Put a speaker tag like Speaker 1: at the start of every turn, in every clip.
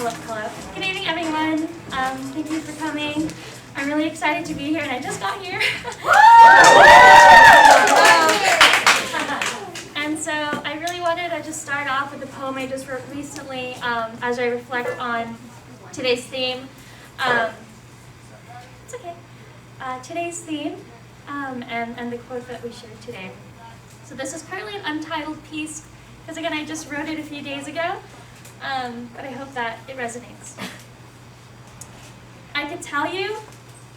Speaker 1: Hello. Good evening, everyone. Thank you for coming. I'm really excited to be here, and I just got here. And so I really wanted to just start off with a poem I just wrote recently as I reflect on today's theme. It's okay. Today's theme and the quote that we shared today. So this is partly an untitled piece, because again, I just wrote it a few days ago, but I hope that it resonates. I could tell you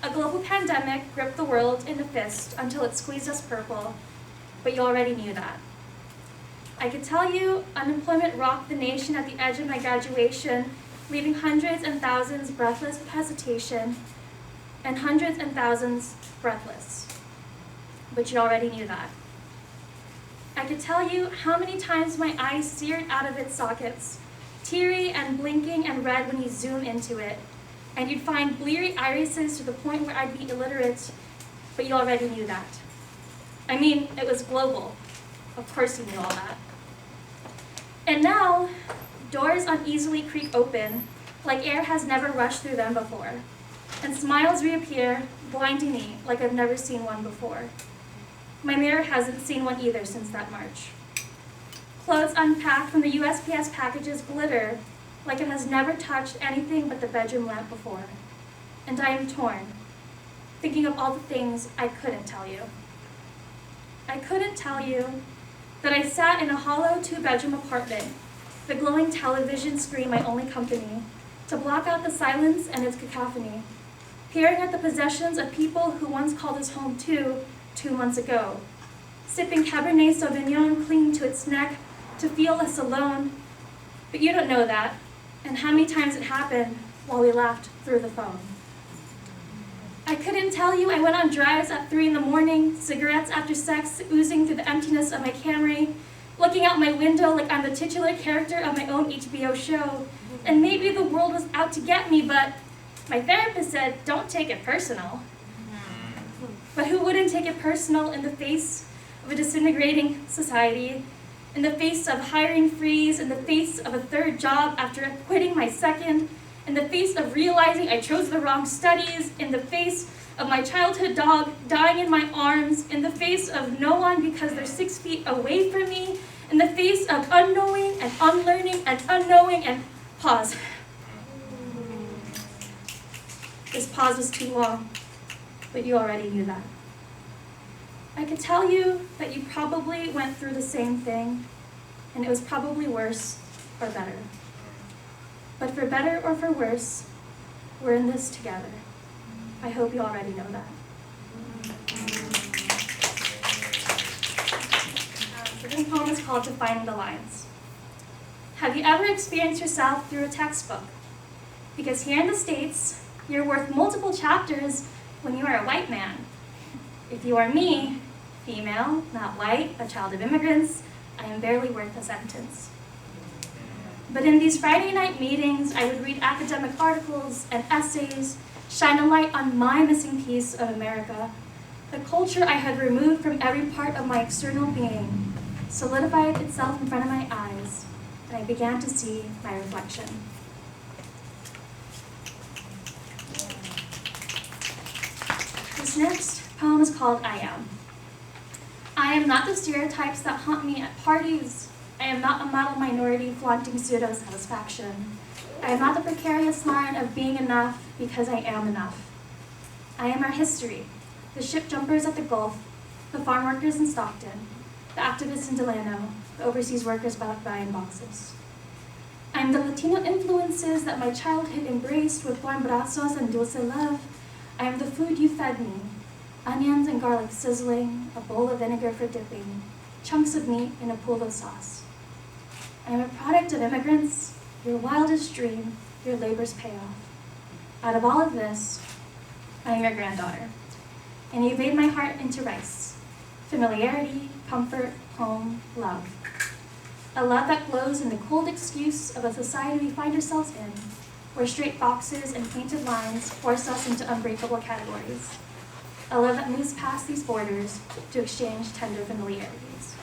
Speaker 1: a global pandemic gripped the world in a fist until it squeezed us purple, but you already knew that. I could tell you unemployment rocked the nation at the edge of my graduation, leaving hundreds and thousands breathless with hesitation, and hundreds and thousands breathless, but you already knew that. I could tell you how many times my eyes seared out of its sockets, teary and blinking and red when you zoom into it, and you'd find bleary irises to the point where I'd be illiterate, but you already knew that. I mean, it was global. Of course you knew all that. And now, doors uneasily creak open, like air has never rushed through them before, and smiles reappear, blinding me like I've never seen one before. My mirror hasn't seen one either since that March. Clothes unpacked from the USPS packages glitter like it has never touched anything but the bedroom lamp before. And I am torn, thinking of all the things I couldn't tell you. I couldn't tell you that I sat in a hollow 2-bedroom apartment, the glowing television screen my only company, to block out the silence and its cacophony, peering at the possessions of people who once called us home too, 2 months ago, sipping Cabernet Sauvignon clinging to its neck to feel us alone. But you don't know that, and how many times it happened while we laughed through the phone. I couldn't tell you I went on drives at 3 in the morning, cigarettes after sex oozing through the emptiness of my Camry, looking out my window like I'm the titular character of my own HBO show, and maybe the world was out to get me, but my therapist said, don't take it personal. But who wouldn't take it personal in the face of a disintegrating society, in the face of hiring freeze, in the face of a third job after quitting my second, in the face of realizing I chose the wrong studies, in the face of my childhood dog dying in my arms, in the face of no one because they're 6 feet away from me, in the face of unknowing and unlearning and unknowing and pause. This pause was too long, but you already knew that. I could tell you that you probably went through the same thing, and it was probably worse or better. But for better or for worse, we're in this together. I hope you already know that. The poem is called Defining the Lines. Have you ever experienced yourself through a textbook? Because here in the States, you're worth multiple chapters when you are a white man. If you are me, female, not white, a child of immigrants, I am barely worth a sentence. But in these Friday night meetings, I would read academic articles and essays, shine a light on my missing piece of America, the culture I had removed from every part of my external being, solidified itself in front of my eyes, and I began to see my reflection. This next poem is called I Am. I am not the stereotypes that haunt me at parties. I am not a model minority flaunting pseudo-satisfaction. I am not the precarious line of being enough because I am enough. I am our history, the ship jumpers at the Gulf, the farm workers in Stockton, the activists in Delano, the overseas workers buying boxes. I am the Latino influences that my childhood embraced with warm brazos and dulce love. I am the food you fed me, onions and garlic sizzling, a bowl of vinegar for dipping, chunks of meat in a pool of sauce. I am a product of immigrants, your wildest dream, your labor's payoff. Out of all of this, I am your granddaughter, and you've made my heart into rice. Familiarity, comfort, home, love. A love that glows in the cold excuse of a society we find ourselves in, where straight boxes and painted lines force us into unbreakable categories. A love that moves past these borders to exchange tender familiarities.